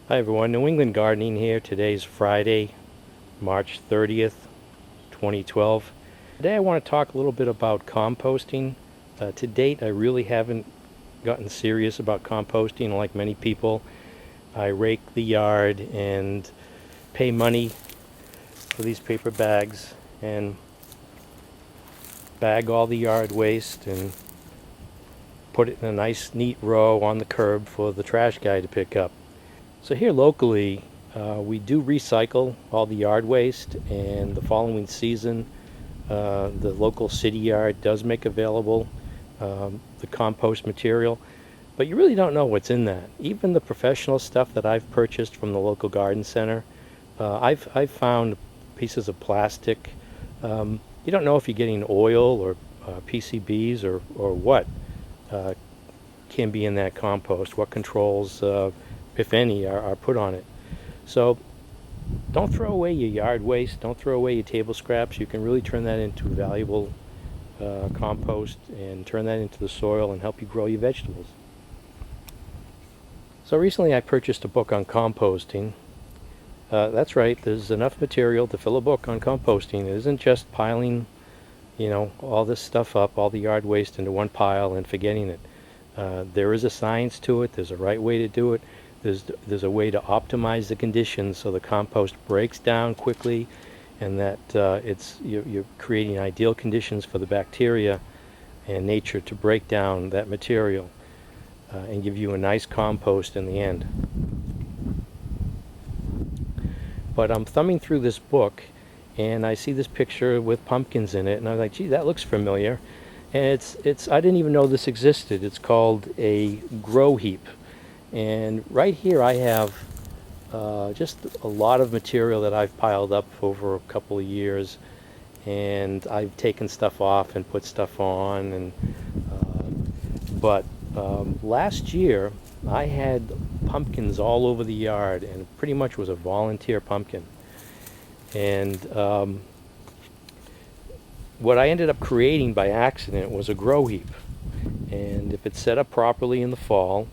Hi everyone, New England Gardening here. Today's Friday, March 30th, 2012. Today I want to talk a little bit about composting. To date, I really haven't gotten serious about composting. Like many people, I rake the yard and pay money for these paper bags and bag all the yard waste and put it in a nice neat row on the curb for the trash guy to pick up. So here locally, we do recycle all the yard waste, and the following season, the local city yard does make available the compost material, but you really don't know what's in that. Even the professional stuff that I've purchased from the local garden center, I've found pieces of plastic. You don't know if you're getting oil or PCBs or what can be in that compost, what controls if any, are put on it. So don't throw away your yard waste. Don't throw away your table scraps. You can really turn that into valuable compost and turn that into the soil and help you grow your vegetables. So recently I purchased a book on composting. That's right, there's enough material to fill a book on composting. It isn't just piling, all this stuff up, all the yard waste into one pile and forgetting it. There is a science to it. There's a right way to do it. There's a way to optimize the conditions so the compost breaks down quickly, and that you're creating ideal conditions for the bacteria and nature to break down that material and give you a nice compost in the end. But I'm thumbing through this book and I see this picture with pumpkins in it, and I'm like, gee, that looks familiar. And it's I didn't even know this existed. It's called a grow heap. And right here I have just a lot of material that I've piled up over a couple of years, and I've taken stuff off and put stuff on. And but last year I had pumpkins all over the yard, and pretty much was a volunteer pumpkin. And what I ended up creating by accident was a grow heap. And if it's set up properly in the fall,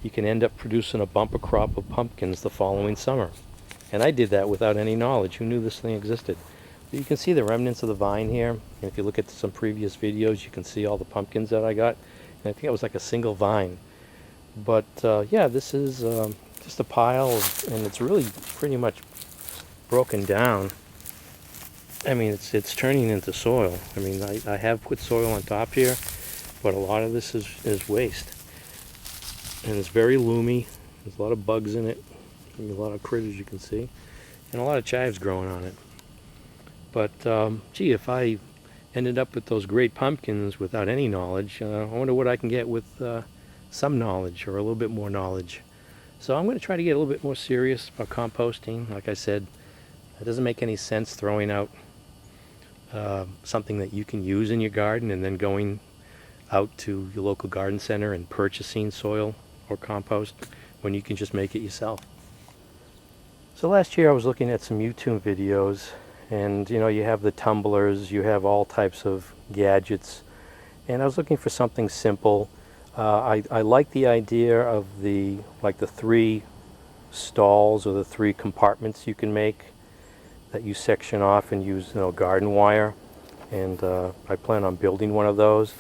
you can end up producing a bumper crop of pumpkins the following summer. And I did that without any knowledge. Who knew this thing existed? But you can see the remnants of the vine here. And if you look at some previous videos, you can see all the pumpkins that I got. And I think it was like a single vine. But yeah, this is just a pile and it's really pretty much broken down. I mean, it's turning into soil. I mean, I have put soil on top here, but a lot of this is waste. And it's very loomy. There's a lot of bugs in it. A lot of critters you can see. And a lot of chives growing on it. But, gee, if I ended up with those great pumpkins without any knowledge, I wonder what I can get with some knowledge or a little bit more knowledge. So I'm going to try to get a little bit more serious about composting. Like I said, it doesn't make any sense throwing out something that you can use in your garden and then going out to your local garden center and purchasing soil or compost when you can just make it yourself. So last year I was looking at some YouTube videos, and you have the tumblers, you have all types of gadgets, and I was looking for something simple. I like the idea of the three stalls or the three compartments you can make that you section off and use garden wire, and I plan on building one of those.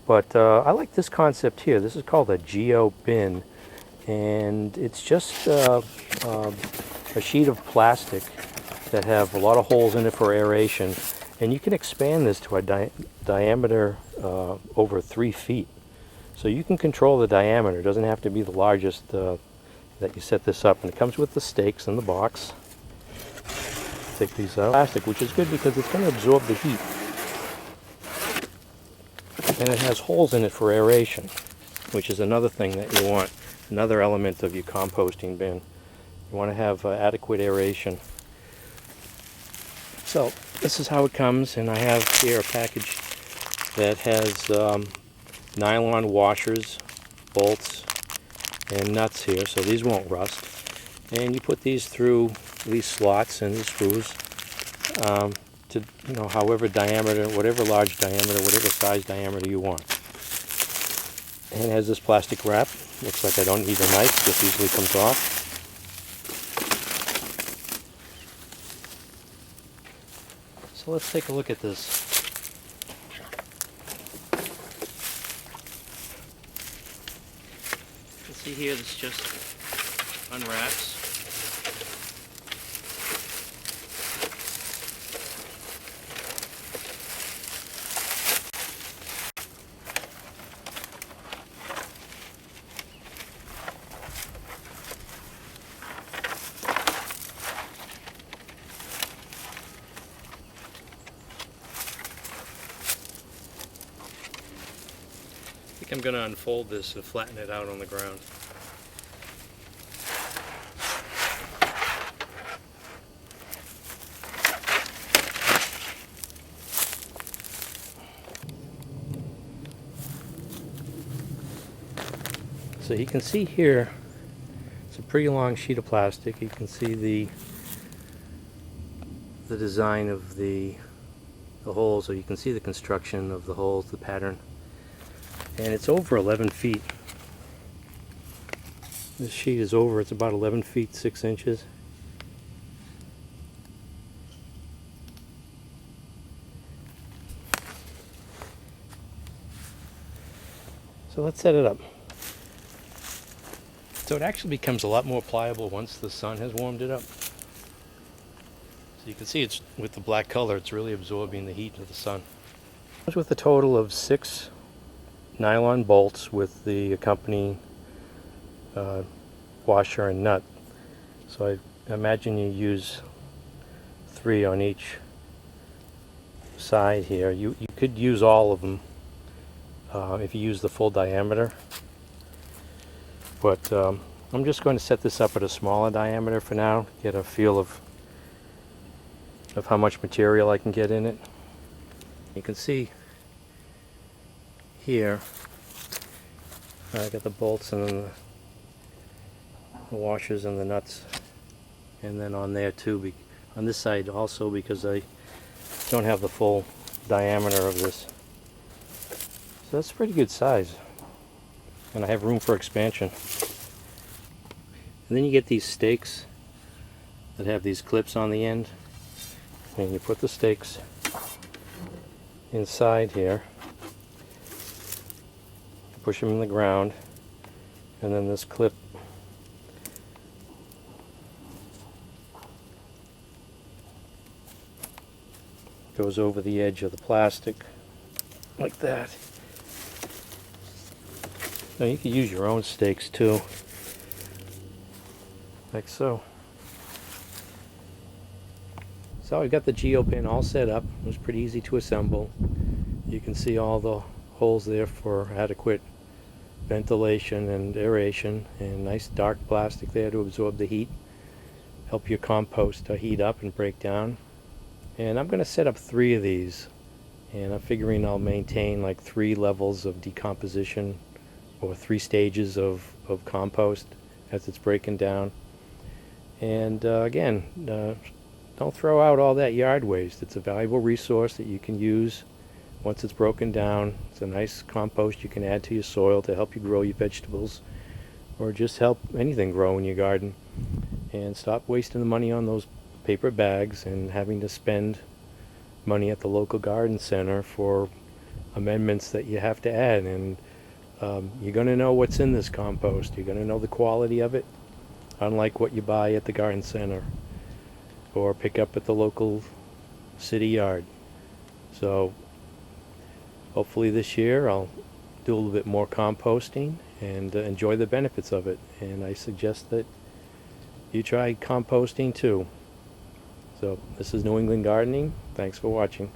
But I like this concept here. This is called a geo bin, and it's just a sheet of plastic that have a lot of holes in it for aeration, and you can expand this to a diameter over 3 feet. So you can control the diameter. It doesn't have to be the largest that you set this up, and it comes with the stakes in the box. Take these out. Plastic, which is good because it's going to absorb the heat. And it has holes in it for aeration, which is another thing that you want, another element of your composting bin. You want to have adequate aeration. So this is how it comes, and I have here a package that has nylon washers, bolts, and nuts here, so these won't rust. And you put these through these slots and these screws to however diameter, whatever large diameter, whatever size diameter you want. And it has this plastic wrap. Looks like I don't need a knife, just easily comes off. So let's take a look at this. You can see here this just unwraps. I think I'm going to unfold this and flatten it out on the ground. So you can see here, it's a pretty long sheet of plastic. You can see the design of the holes, or you can see the construction of the holes, the pattern. And it's over 11 feet. This sheet is over, it's about 11 feet 6 inches. So let's set it up. So it actually becomes a lot more pliable once the sun has warmed it up. So you can see it's with the black color, it's really absorbing the heat of the sun. It comes with a total of 6 nylon bolts with the accompanying washer and nut. So I imagine you use 3 on each side here. You could use all of them if you use the full diameter, but I'm just going to set this up at a smaller diameter for now, get a feel of how much material I can get in it. You can see here I got the bolts and then the washers and the nuts, and then on there too, on this side also, because I don't have the full diameter of this. So that's a pretty good size, and I have room for expansion. And then you get these stakes that have these clips on the end, and you put the stakes inside here, push them in the ground, and then this clip goes over the edge of the plastic like that. Now you can use your own stakes too, like so. So I've got the geopin all set up. It was pretty easy to assemble. You can see all the holes there for adequate ventilation and aeration, and nice dark plastic there to absorb the heat, help your compost heat up and break down. And I'm going to set up 3 of these, and I'm figuring I'll maintain like 3 levels of decomposition, or 3 stages of compost as it's breaking down. And again, don't throw out all that yard waste. It's a valuable resource that you can use once it's broken down. It's a nice compost you can add to your soil to help you grow your vegetables, or just help anything grow in your garden. And stop wasting the money on those paper bags and having to spend money at the local garden center for amendments that you have to add. And you're going to know what's in this compost. You're going to know the quality of it, unlike what you buy at the garden center or pick up at the local city yard. So hopefully this year I'll do a little bit more composting and enjoy the benefits of it. And I suggest that you try composting too. So this is New England Gardening. Thanks for watching.